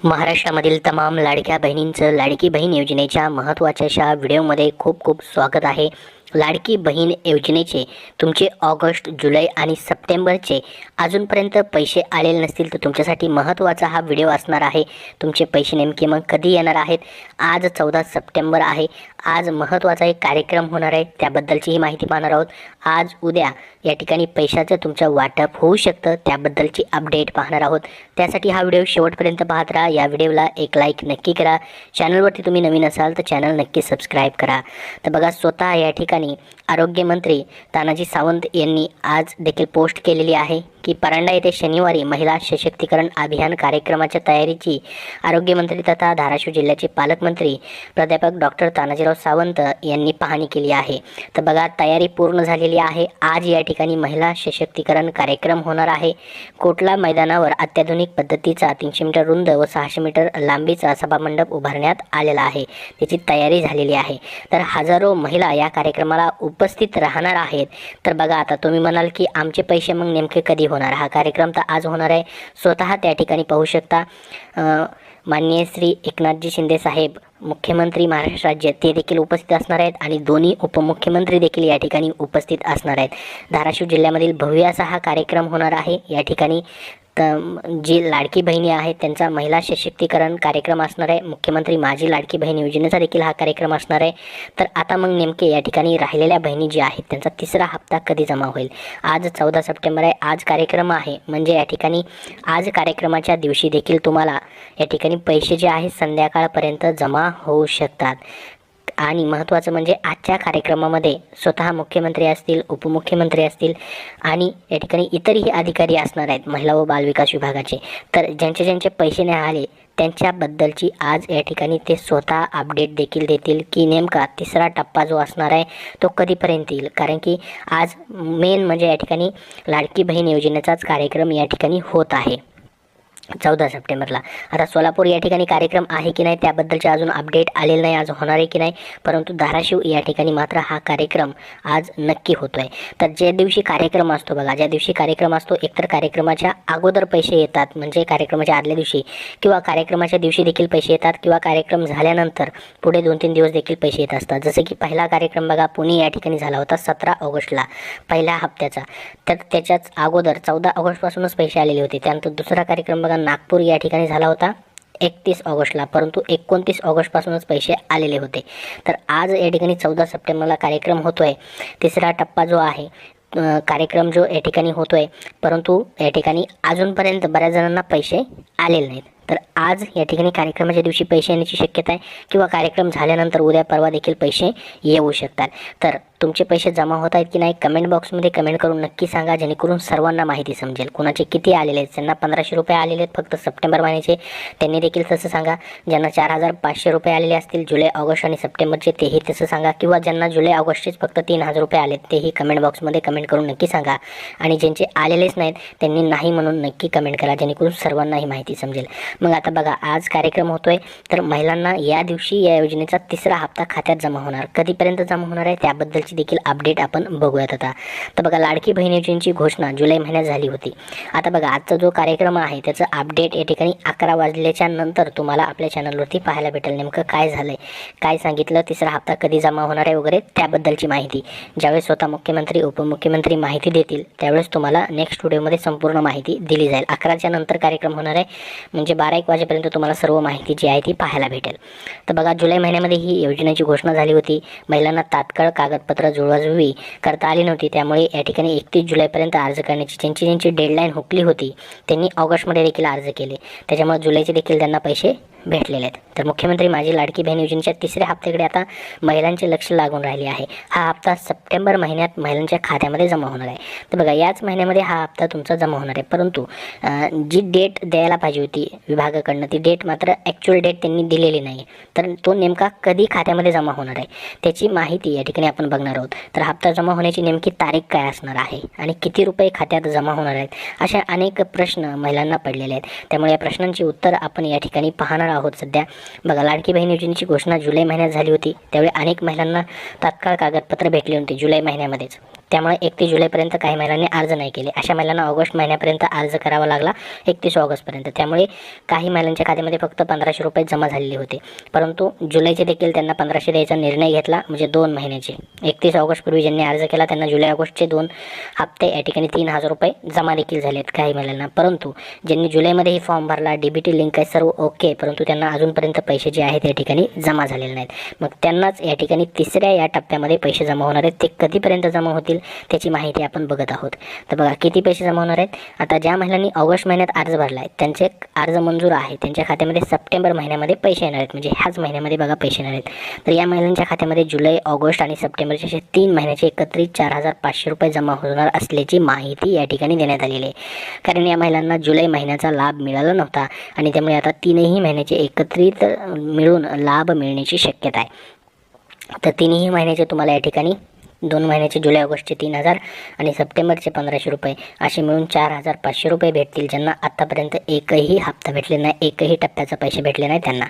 महाराष्ट्रामधील तमाम लाडक्या बहिणींचं लाडकी बहीण योजनेच्या महत्त्वाच्या अशा व्हिडिओमध्ये खूप खूप स्वागत आहे. लाडकी बहीण योजनेचे तुमचे ऑगस्ट, जुलै आणि सप्टेंबरचे अजूनपर्यंत पैसे आलेले नसतील तर तुमच्यासाठी महत्त्वाचा हा व्हिडिओ असणार आहे. तुमचे पैसे नेमके मग कधी येणार आहेत? आज 14 सप्टेंबर आहे. आज महत्त्वाचा एक कार्यक्रम होणार आहे, त्याबद्दलची ही माहिती पाहणार आहोत. आज उद्या या ठिकाणी पैशाचं तुमचं वाटप होऊ शकतं, त्याबद्दलची अपडेट पाहणार आहोत. त्यासाठी हा व्हिडिओ शेवटपर्यंत पाहत राहा. या व्हिडिओला एक लाईक नक्की करा. चॅनलवरती तुम्ही नवीन असाल तर चॅनल नक्की सबस्क्राईब करा. तर बघा, स्वतः या ठिकाणी आरोग्यमंत्री तानाजी सावंत यांनी आज देखील पोस्ट केलेली आहे की परांडा येथे शनिवारी महिला सशक्तीकरण अभियान कार्यक्रमाच्या तयारीची आरोग्यमंत्री तथा धाराशिव जिल्ह्याचे पालकमंत्री प्राध्यापक डॉक्टर तानाजीराव सावंत यांनी पाहणी केली आहे. तर बघा, तयारी पूर्ण झालेली आहे. आज या ठिकाणी महिला सशक्तीकरण कार्यक्रम होणार आहे. कोटला मैदानावर अत्याधुनिक पद्धतीचा 300 मीटर रुंद व 600 मीटर लांबीचा सभामंडप उभारण्यात आलेला आहे. त्याची तयारी झालेली आहे. तर हजारो महिला या कार्यक्रमाला उपस्थित राहणार आहेत. तर बघा, आता तुम्ही म्हणाल की आमचे पैसे मग नेमके कधी होणार? हा कार्यक्रम तर आज होणार आहे. स्वतः त्या ठिकाणी पाहू शकता माननीय श्री एकनाथजी शिंदे साहेब मुख्यमंत्री महाराष्ट्र राज्य ते देखील उपस्थित असणार आहेत आणि दोन्ही उपमुख्यमंत्री देखील या ठिकाणी उपस्थित असणार आहेत. धाराशिव जिल्ह्यामधील भव्य असा हा कार्यक्रम होणार आहे. या ठिकाणी जी लाडकी बहिणी आहेत त्यांचा महिला सशक्तीकरण कार्यक्रम असणार आहे. मुख्यमंत्री माझी लाडकी बहीण योजनेचा देखील हा कार्यक्रम असणार आहे. तर आता मग नेमके या ठिकाणी राहिलेल्या बहिणी जी आहेत त्यांचा तिसरा हप्ता कधी जमा होईल? आज 14 सप्टेंबर आहे. आज कार्यक्रम आहे, म्हणजे या ठिकाणी आज कार्यक्रमाच्या दिवशी देखील तुम्हाला या ठिकाणी पैसे जे आहेत संध्याकाळपर्यंत जमा होऊ शकतात. आणि महत्त्वाचं म्हणजे आजच्या कार्यक्रमामध्ये स्वतः मुख्यमंत्री असतील, उपमुख्यमंत्री असतील आणि या ठिकाणी इतरही अधिकारी असणार आहेत महिला व बालविकास विभागाचे. तर ज्यांचे पैसे नाही आले त्यांच्याबद्दलची आज या ठिकाणी ते स्वतः अपडेट देखील देतील की नेमका तिसरा टप्पा जो असणार आहे तो कधीपर्यंत येईल. कारण की आज मेन म्हणजे या ठिकाणी लाडकी बहीण योजनेचाच कार्यक्रम या ठिकाणी होत आहे 14 सप्टेंबरला. आता सोलापूर या ठिकाणी कार्यक्रम आहे की नाही त्याबद्दलचे अजून अपडेट आलेलं नाही, आज होणार आहे की नाही. परंतु धाराशिव या ठिकाणी मात्र हा कार्यक्रम आज नक्की होतो आहे. तर ज्या दिवशी कार्यक्रम असतो बघा, ज्या दिवशी कार्यक्रम असतो एकतर कार्यक्रमाच्या अगोदर पैसे येतात, म्हणजे कार्यक्रमाच्या आदल्या दिवशी किंवा कार्यक्रमाच्या दिवशी देखील पैसे येतात किंवा कार्यक्रम झाल्यानंतर पुढे 2-3 दिवस देखील पैसे येत असतात. जसे की पहिला कार्यक्रम बघा पुणे या ठिकाणी झाला होता 17 ऑगस्टला पहिल्या हप्त्याचा. तर त्याच्याच अगोदर 14 ऑगस्टपासूनच पैसे आलेले होते. त्यानंतर दुसरा कार्यक्रम बघा नागपूर या ठिकाणी झाला होता 31 ऑगस्टला, परंतु 29 ऑगस्टपासूनच पैसे आलेले होते. तर आज या ठिकाणी 14 सप्टेंबरला कार्यक्रम होतो आहे. तिसरा टप्पा जो आहे कार्यक्रम जो या ठिकाणी होतो आहे, परंतु या ठिकाणी अजूनपर्यंत बऱ्याच जणांना पैसे आलेले नाहीत. तर आज या ठिकाणी कार्यक्रमाच्या दिवशी पैसे येण्याची शक्यता आहे किंवा कार्यक्रम झाल्यानंतर उद्या परवा देखील पैसे येऊ शकतात. तर तुमचे पैसे जमा होत आहेत की नाही कमेंट बॉक्समध्ये कमेंट करून नक्की सांगा, जेणेकरून सर्वांना माहिती समजेल. कुणाचे किती आलेले आहेत, ज्यांना 1500 रुपये आलेले आहेत फक्त सप्टेंबर महिन्याचे त्यांनी देखील तसं सांगा. ज्यांना 4500 रुपये आलेले असतील जुलै, ऑगस्ट आणि सप्टेंबरचे तेही तसं सांगा. किंवा ज्यांना जुलै ऑगस्टचेच फक्त 3000 रुपये आलेत तेही कमेंट बॉक्समध्ये कमेंट करून नक्की सांगा. आणि ज्यांचे आलेलेच नाहीत त्यांनी नाही म्हणून नक्की कमेंट करा, जेणेकरून सर्वांना ही माहिती समजेल. मग आता बघा, आज कार्यक्रम होतोय तर महिलांना या दिवशी या योजनेचा तिसरा हप्ता खात्यात जमा होणार. कधीपर्यंत जमा होणार आहे त्याबद्दलची देखील अपडेट आपण बघूयात आता. तर बघा, लाडकी बहीण योजनेची घोषणा जुलै महिन्यात झाली होती. आता बघा, आजचा जो कार्यक्रम आहे त्याचं अपडेट या ठिकाणी 11 वाजल्याच्या नंतर तुम्हाला आपल्या चॅनलवरती पाहायला भेटेल. नेमकं काय झालंय, काय सांगितलं, तिसरा हप्ता कधी जमा होणार आहे वगैरे त्याबद्दलची माहिती. ज्यावेळेस स्वतः मुख्यमंत्री, उपमुख्यमंत्री माहिती देतील त्यावेळेस तुम्हाला नेक्स्ट व्हिडिओमध्ये संपूर्ण माहिती दिली जाईल. 11च्या नंतर कार्यक्रम होणार आहे, म्हणजे 12-1 वाजेपर्यंत तुम्हाला सर्व माहिती जी आहे ती पाहायला भेटेल. तर बघा, जुलै महिन्यामध्ये ही योजनेची घोषणा झाली होती. महिलांना तात्काळ कागदपत्र जुळवाजुळवी करता आली नव्हती, त्यामुळे या ठिकाणी 31 जुलैपर्यंत अर्ज करण्याची ज्यांची डेडलाईन हुकली होती त्यांनी ऑगस्टमध्ये देखील अर्ज केले. त्याच्यामुळे जुलैचे देखील त्यांना पैसे भेटलेले आहेत. तर मुख्यमंत्री माझी लाडकी बहीण योजनेच्या तिसऱ्या हप्त्याकडे आता महिलांचे लक्ष लागून राहिले आहे. हा हप्ता सप्टेंबर महिन्यात महिलांच्या खात्यामध्ये जमा होणार आहे. तर बघा, याच महिन्यामध्ये हा हप्ता तुमचा जमा होणार आहे. परंतु जी डेट द्यायला पाहिजे होती विभागाकडनं ती डेट मात्र ॲक्च्युअल डेट त्यांनी दिलेली नाही. तर तो नेमका कधी खात्यामध्ये जमा होणार आहे त्याची माहिती या ठिकाणी आपण बघणार बघणार आहोत. तर हप्ता जमा होण्याची नेमकी तारीख काय असणार आहे आणि किती रुपये खात्यात जमा होणार आहेत, अशा अनेक प्रश्न महिलांना पडलेले आहेत. त्यामुळे या प्रश्नांची उत्तर आपण या ठिकाणी पाहणार आहोत. सध्या बघा, लाडकी बहीण योजनेची घोषणा जुलै महिन्यात झाली होती. त्यावेळी अनेक महिलांना तात्काळ कागदपत्र भेटली होती जुलै महिन्यामध्येच. त्यामुळे 31 जुलैपर्यंत काही महिलांनी अर्ज नाही केले. अशा महिलांना ऑगस्ट महिन्यापर्यंत अर्ज करावा लागला, 31 ऑगस्टपर्यंत. त्यामुळे काही महिलांच्या खात्यामध्ये फक्त 1500 रुपये जमा झालेले होते. परंतु जुलैचे देखील त्यांना 1500 द्यायचा निर्णय घेतला, म्हणजे 2 महिन्याचे. 31 ऑगस्टपूर्वी ज्यांनी अर्ज केला त्यांना जुलै ऑगस्टचे 2 हप्ते या ठिकाणी 3000 रुपये जमा देखील झाले आहेत काही महिलांना. परंतु ज्यांनी जुलैमध्येही फॉर्म भरला, DBT लिंक आहे, सर्व ओके, परंतु त्यांना अजूनपर्यंत पैसे जे आहेत या ठिकाणी जमा झालेले नाहीत. मग त्यांनाच या ठिकाणी तिसऱ्या या टप्प्यामध्ये पैसे जमा होणार आहेत. ते कधीपर्यंत जमा होतील त्याची माहिती आपण बघत आहोत. तर बघा, किती पैसे जमा होणार आहेत. आता ज्या महिलांनी ऑगस्ट महिन्यात अर्ज भरला आहे त्यांचे अर्ज मंजूर आहे, त्यांच्या खात्यामध्ये सप्टेंबर महिन्यामध्ये पैसे येणार आहेत, म्हणजे ह्याच महिन्यामध्ये बघा पैसे येणार आहेत. तर या महिलांच्या खात्यामध्ये जुलै, ऑगस्ट आणि सप्टेंबरचे असे 3 महिन्याचे एकत्रित 4500 रुपये जमा होणार असल्याची माहिती या ठिकाणी देण्यात आलेली आहे. कारण या महिलांना जुलै महिन्याचा लाभ मिळाला नव्हता आणि त्यामुळे आता 3ही महिन्याचे एकत्रित मिळून लाभ मिळण्याची शक्यता आहे. तर 3ही महिन्याचे तुम्हाला या ठिकाणी 2 महिन्याचे जुलै ऑगस्टचे 3000 आणि सप्टेंबरचे 1500 रुपये असे मिळून 4500 रुपये भेटतील, ज्यांना आत्तापर्यंत एकही हप्ता भेटले नाही, एकही टप्प्याचे पैसे भेटले नाही त्यांना.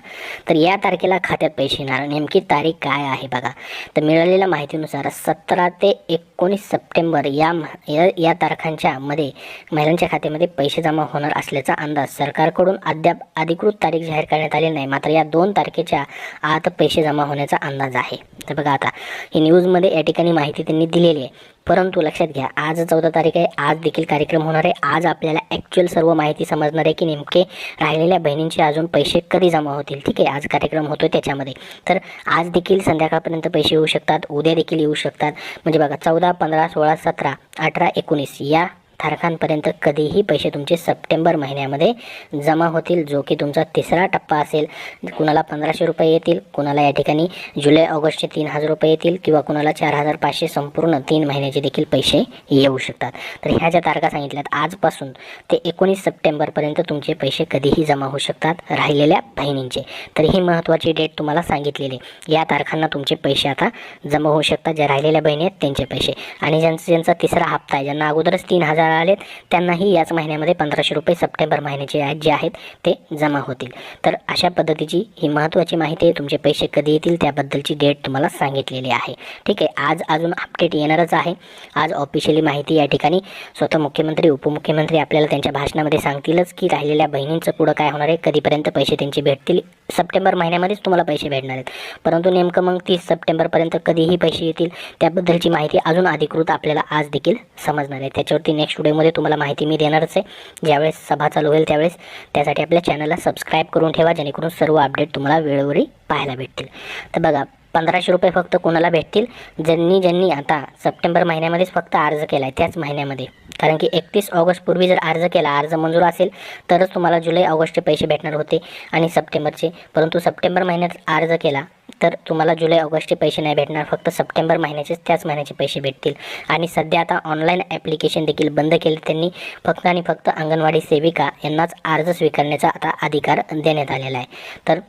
तर या तारखेला खात्यात पैसे येणार. नेमकी तारीख काय आहे बघा. तर मिळालेल्या माहितीनुसार 17 ते 19 सप्टेंबर या तारखांच्या मध्ये महिलांच्या खात्यामध्ये पैसे जमा होणार असल्याचा अंदाज सरकारकडून अद्याप अधिकृत तारीख जाहीर करण्यात आली नाही. मात्र या 2 तारखेच्या आत पैसे जमा होण्याचा अंदाज आहे. तर बघा, आता ही न्यूजमध्ये या ठिकाणी माहिती त्यांनी दिलेली आहे. परंतु लक्षात घ्या, आज 14 तारीख आहे, आज देखील कार्यक्रम होणार आहे. आज आपल्याला ॲक्च्युअल सर्व माहिती समजणार आहे की नेमके राहिलेल्या बहिणींचे अजून पैसे कधी जमा होतील. ठीक आहे, आज कार्यक्रम होतो त्याच्यामध्ये. तर आज देखील संध्याकाळपर्यंत पैसे येऊ शकतात, उद्या देखील येऊ शकतात. म्हणजे बघा, 14, 15, 16, 17, 18, 19 या तारखांपर्यंत कधीही पैसे तुमचे सप्टेंबर महिन्यामध्ये जमा होतील, जो की तुमचा तिसरा टप्पा असेल. कुणाला 1500 रुपये येतील, कुणाला या ठिकाणी जुलै ऑगस्टचे 3000 रुपये येतील किंवा कुणाला 4500 संपूर्ण 3 महिन्याचे देखील पैसे येऊ शकतात. तर ह्या ज्या तारखा सांगितल्यात आजपासून ते 19 सप्टेंबरपर्यंत तुमचे पैसे कधीही जमा होऊ शकतात राहिलेल्या बहिणींचे. तर ही महत्त्वाची डेट तुम्हाला सांगितलेली. या तारखांना तुमचे पैसे आता जमा होऊ शकतात, ज्या राहिलेल्या बहिणी आहेत त्यांचे पैसे. आणि ज्यांचा तिसरा हप्ता आहे, ज्यांना अगोदरच 3000 आलेत, त्यांनाही याच महिन्यामध्ये 1500 रुपये सप्टेंबर महिन्याचे जे आहेत ते जमा होतील. तर अशा पद्धतीची ही महत्त्वाची माहिती आहे. तुमचे पैसे कधी येतील त्याबद्दलची डेट तुम्हाला सांगितलेली आहे. ठीक आहे, आज अजून अपडेट येणारच आहे. आज ऑफिशियली माहिती या ठिकाणी स्वतः मुख्यमंत्री, उपमुख्यमंत्री आपल्याला त्यांच्या भाषणामध्ये सांगतीलच की राहिलेल्या बहिणींचं पुढं काय होणार आहे, कधीपर्यंत पैसे त्यांचे भेटतील. सप्टेंबर महिन्यामध्येच तुम्हाला पैसे भेटणार आहेत. परंतु नेमकं मग 30 सप्टेंबरपर्यंत कधीही पैसे येतील त्याबद्दलची माहिती अजून अधिकृत आपल्याला आज देखील समजणार आहे. त्याच्यावरती नेक्स्ट व्हिडिओमध्ये तुम्हाला माहिती मी देणारच आहे, ज्यावेळेस सभा चालू होईल त्यावेळेस. त्यासाठी आपल्या चॅनलला सबस्क्राईब करून ठेवा, जेणेकरून सर्व अपडेट तुम्हाला वेळोवेळी पाहायला भेटतील. तर बघा, 1500 रुपये फक्त कोणाला भेटतील, ज्यांनी आता सप्टेंबर महिन्यामध्येच फक्त अर्ज केला आहे त्याच महिन्यामध्ये. कारण की 31 ऑगस्टपूर्वी जर अर्ज केला, अर्ज मंजूर असेल तरच तुम्हाला जुलै ऑगस्टचे पैसे भेटणार होते आणि सप्टेंबरचे. परंतु सप्टेंबर महिन्यात अर्ज केला तर तुम्हाला जुलै ऑगस्टचे पैसे नाही भेटणार, फक्त सप्टेंबर महिन्याचेच त्याच महिन्याचे पैसे भेटतील. आणि सध्या आता ऑनलाईन ॲप्लिकेशन देखील बंद केले त्यांनी. फक्त आणि फक्त अंगणवाडी सेविका यांनाच अर्ज स्वीकारण्याचा आता अधिकार देण्यात आलेला आहे. तर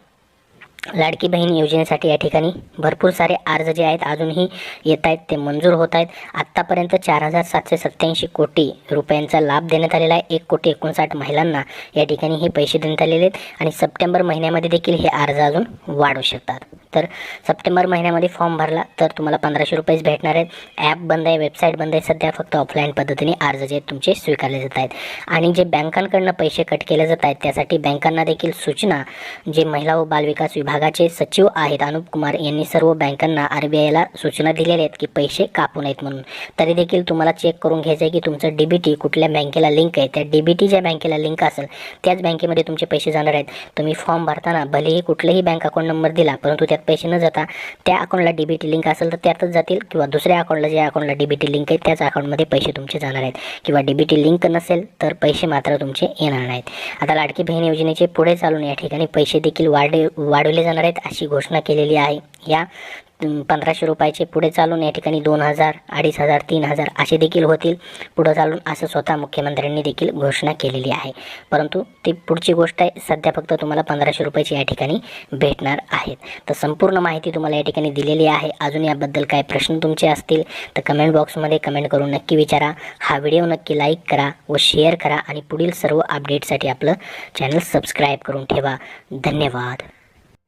लाडकी बहीण योजनेसाठी या ठिकाणी भरपूर सारे अर्ज जे आहेत अजूनही येत आहेत, ते मंजूर होत आहेत. आत्तापर्यंत 4787 कोटी रुपयांचा लाभ देण्यात आलेला आहे. 1,59,00,000 महिलांना या ठिकाणी हे पैसे देण्यात आलेले आहेत आणि सप्टेंबर महिन्यामध्ये देखील हे अर्ज अजून वाढू शकतात. तर सप्टेंबर महिन्यामध्ये फॉर्म भरला तर तुम्हाला 1500 रुपयेच भेटणार आहेत. ॲप बंद आहे, वेबसाईट बंद आहे सध्या. फक्त ऑफलाईन पद्धतीने अर्ज जे आहेत तुमचे स्वीकारले जात आहेत. आणि जे बँकांकडनं पैसे कट केले जात आहेत त्यासाठी बँकांना देखील सूचना, जे महिला व बालविकास विभागाचे सचिव आहेत अनुप कुमार यांनी सर्व बँकांना RBIला सूचना दिलेल्या आहेत की पैसे कापू नयेत म्हणून. तरी देखील तुम्हाला चेक करून घ्यायचं आहे की तुमचं DBT कुठल्या बँकेला लिंक आहे. त्या DBT ज्या बँकेला लिंक असेल त्याच बँकेमध्ये तुमचे पैसे जाणार आहेत. तुम्ही फॉर्म भरताना भलेही कुठलेही बँक अकाउंट नंबर दिला, परंतु त्यात पैसे न जाता त्या अकाउंटला DBT लिंक असेल तर त्यातच जातील, किंवा दुसऱ्या अकाउंटला ज्या अकाउंटला DBT लिंक आहे त्याच अकाउंटमध्ये पैसे तुमचे जाणार आहेत. किंवा DBT लिंक नसेल तर पैसे मात्र तुमचे येणार नाहीत. आता लाडकी बहीण योजनेचे पुढे चालून या ठिकाणी पैसे देखील वाढवले जाणार आहेत अशी घोषणा केलेली आहे. या 1500 रुपयाचे पुढे चालून या ठिकाणी 2000, 2500, 3000 असे देखील होतील पुढे चालून, असं स्वतः मुख्यमंत्र्यांनी देखील घोषणा केलेली आहे. परंतु ती पुढची गोष्ट आहे. सध्या फक्त तुम्हाला 1500 रुपयाची या ठिकाणी भेटणार आहेत. तर संपूर्ण माहिती तुम्हाला या ठिकाणी दिलेली आहे. अजून याबद्दल काय प्रश्न तुमचे असतील तर कमेंट बॉक्समध्ये कमेंट करून नक्की विचारा. हा व्हिडिओ नक्की लाईक करा व शेअर करा आणि पुढील सर्व अपडेटसाठी आपलं चॅनल सबस्क्राईब करून ठेवा. धन्यवाद.